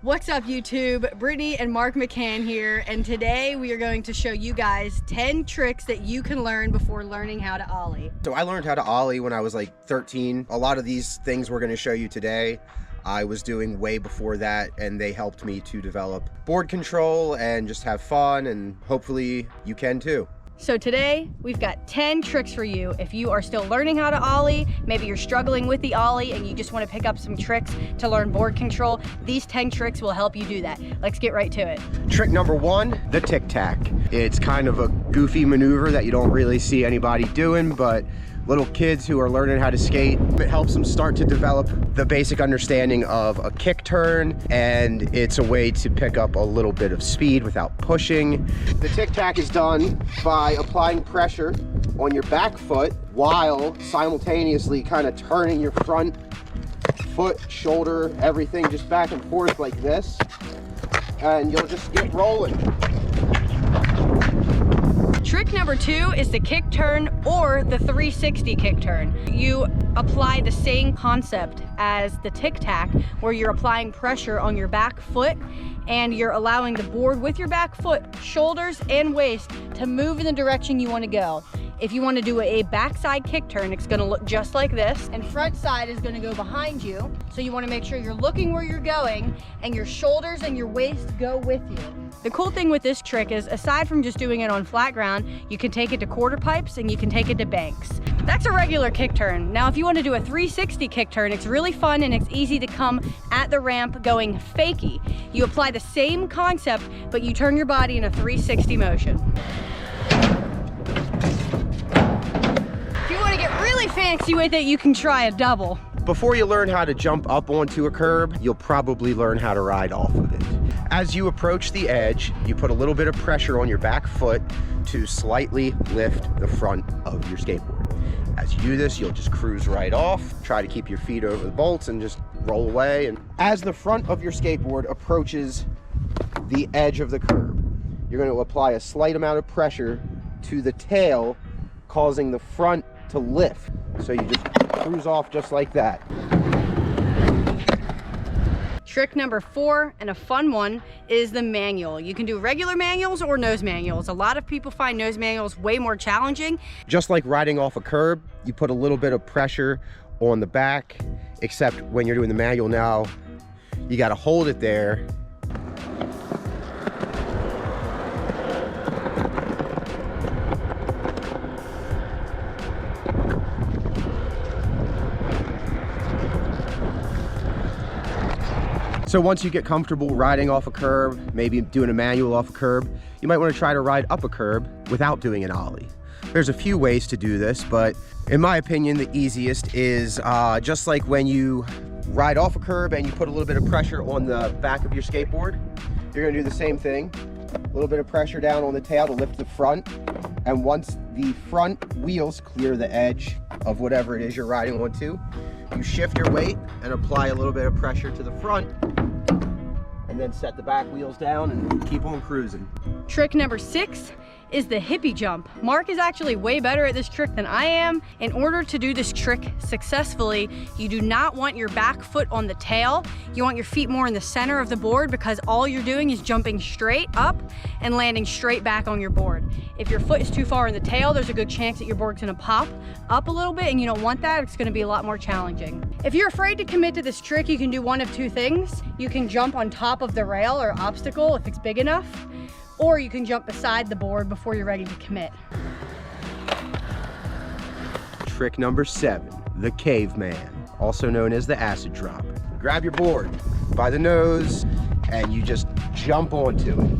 What's up YouTube? Brittni and Marc McCann here, and today we are going to show you guys 10 tricks that you can learn before learning how to Ollie. So I learned how to Ollie when I was like 13. A lot of these things we're going to show you today I was doing way before that, and they helped me to develop board control and just have fun, and hopefully you can too. So today we've got 10 tricks for you if you are still learning how to Ollie. Maybe you're struggling with the Ollie and you just want to pick up some tricks to learn board control. These 10 tricks will help you do that. Let's get right to it. Trick number one, the Tic Tac. It's kind of a goofy maneuver that you don't really see anybody doing, but little kids who are learning how to skate, it helps them start to develop the basic understanding of a kick turn, and it's a way to pick up a little bit of speed without pushing. The Tic Tac is done by applying pressure on your back foot while simultaneously kind of turning your front foot, shoulder, everything just back and forth like this, and you'll just get rolling. Trick number two is the kick turn, or the 360 kick turn. You apply the same concept as the Tic Tac, where you're applying pressure on your back foot and you're allowing the board with your back foot, shoulders and waist to move in the direction you want to go. If you want to do a backside kick turn, it's going to look just like this, and front side is going to go behind you. So you want to make sure you're looking where you're going and your shoulders and your waist go with you. The cool thing with this trick is, aside from just doing it on flat ground, you can take it to quarter pipes and you can take it to banks. That's a regular kick turn. Now, if you want to do a 360 kick turn, it's really fun and it's easy to come at the ramp going fakie. You apply the same concept, but you turn your body in a 360 motion. If you want to get really fancy with it, you can try a double. Before you learn how to jump up onto a curb, you'll probably learn how to ride off of it. As you approach the edge, you put a little bit of pressure on your back foot to slightly lift the front of your skateboard. As you do this, you'll just cruise right off, try to keep your feet over the bolts and just roll away. And as the front of your skateboard approaches the edge of the curb, you're going to apply a slight amount of pressure to the tail, causing the front to lift. So you just cruise off just like that. Trick number four, and a fun one, is the manual. You can do regular manuals or nose manuals. A lot of people find nose manuals way more challenging. Just like riding off a curb, you put a little bit of pressure on the back, except when you're doing the manual now, you got to hold it there. So once you get comfortable riding off a curb, maybe doing a manual off a curb, you might want to try to ride up a curb without doing an Ollie. There's a few ways to do this, but in my opinion, the easiest is just like when you ride off a curb and you put a little bit of pressure on the back of your skateboard, you're going to do the same thing. A little bit of pressure down on the tail to lift the front, and once the front wheels clear the edge of whatever it is you're riding onto, you shift your weight and apply a little bit of pressure to the front, and then set the back wheels down and keep on cruising. Trick number six is the hippie jump. Marc is actually way better at this trick than I am. In order to do this trick successfully, you do not want your back foot on the tail. You want your feet more in the center of the board, because all you're doing is jumping straight up and landing straight back on your board. If your foot is too far in the tail, there's a good chance that your board's gonna pop up a little bit, and you don't want that. It's gonna be a lot more challenging. If you're afraid to commit to this trick, you can do one of two things. You can jump on top of the rail or obstacle if it's big enough, or you can jump beside the board before you're ready to commit. Trick number 7, the Caveman, also known as the acid drop. Grab your board by the nose and you just jump onto it.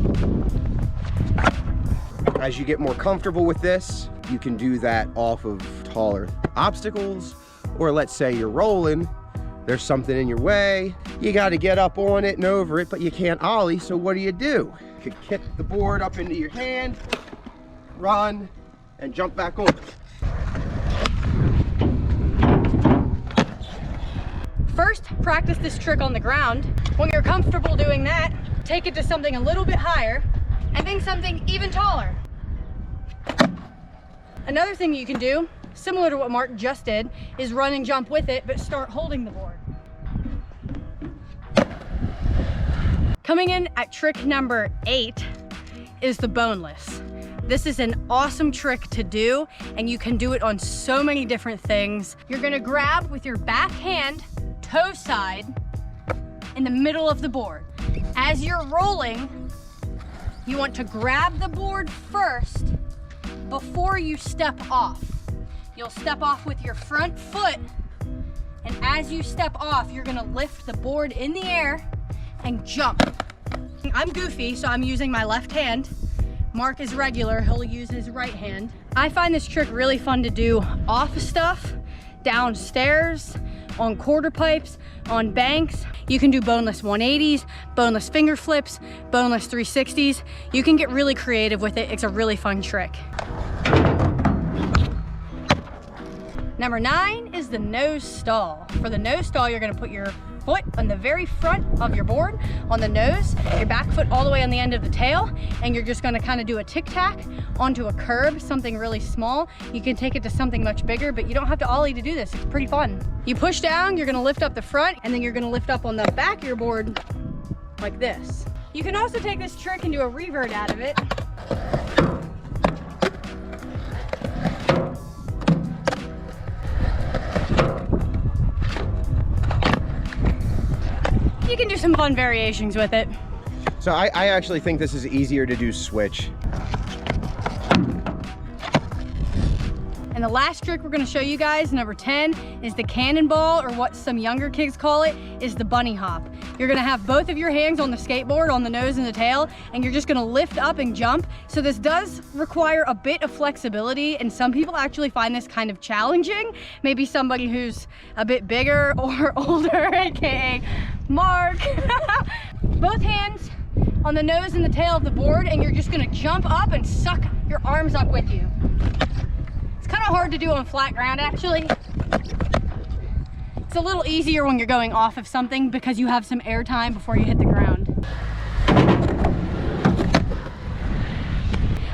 As you get more comfortable with this, you can do that off of taller obstacles, or let's say you're rolling, there's something in your way, you got to get up on it and over it, but you can't Ollie, so what do? You could kick the board up into your hand, run, and jump back on. First, practice this trick on the ground. When you're comfortable doing that, take it to something a little bit higher, and then something even taller. Another thing you can do, similar to what Marc just did, is run and jump with it, but start holding the board. Coming in at trick number 8 is the boneless. This is an awesome trick to do, and you can do it on so many different things. You're gonna grab with your back hand, toe side, in the middle of the board. As you're rolling, you want to grab the board first before you step off. You'll step off with your front foot, and as you step off, you're gonna lift the board in the air and jump. I'm goofy, so I'm using my left hand. Mark is regular, he'll use his right hand. I find this trick really fun to do off stuff, downstairs, on quarter pipes, on banks. You can do boneless 180s, boneless finger flips, boneless 360s. You can get really creative with it. It's a really fun trick. Number 9 is the nose stall. For the nose stall, you're gonna put your foot on the very front of your board, on the nose, your back foot all the way on the end of the tail, and you're just gonna kind of do a tic tac onto a curb, something really small. You can take it to something much bigger, but you don't have to ollie to do this. It's pretty fun. You push down, you're gonna lift up the front, and then you're gonna lift up on the back of your board like this. You can also take this trick and do a revert out of it. You can do some fun variations with it. So I actually think this is easier to do switch. And the last trick we're gonna show you guys, number 10, is the cannonball, or what some younger kids call it, is the bunny hop. You're gonna have both of your hands on the skateboard, on the nose and the tail, and you're just gonna lift up and jump. So this does require a bit of flexibility, and some people actually find this kind of challenging. Maybe somebody who's a bit bigger or older, AKA Mark. Both hands on the nose and the tail of the board, and you're just gonna jump up and suck your arms up with you. It's kind of hard to do on flat ground, actually. It's a little easier when you're going off of something because you have some air time before you hit the ground.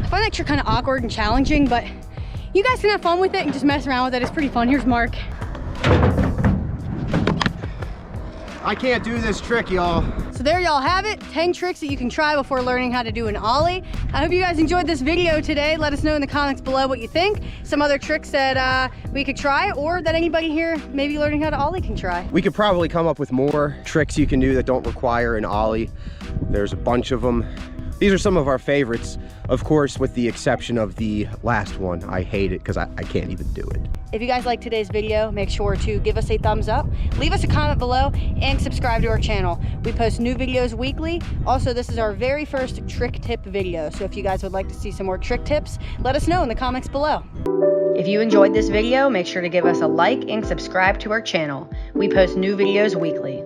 I find that trick kind of awkward and challenging, but you guys can have fun with it and just mess around with it. It's pretty fun. Here's Mark. I can't do this trick, y'all. So there y'all have it, 10 tricks that you can try before learning how to do an ollie. I hope you guys enjoyed this video today. Let us know in the comments below what you think. Some other tricks that we could try, or that anybody here maybe learning how to ollie can try. We could probably come up with more tricks you can do that don't require an ollie. There's a bunch of them. These are some of our favorites, of course, with the exception of the last one. I hate it because I can't even do it. If you guys liked today's video, make sure to give us a thumbs up, leave us a comment below, and subscribe to our channel. We post new videos weekly. Also, this is our very first trick tip video, so if you guys would like to see some more trick tips, let us know in the comments below. If you enjoyed this video, make sure to give us a like and subscribe to our channel. We post new videos weekly.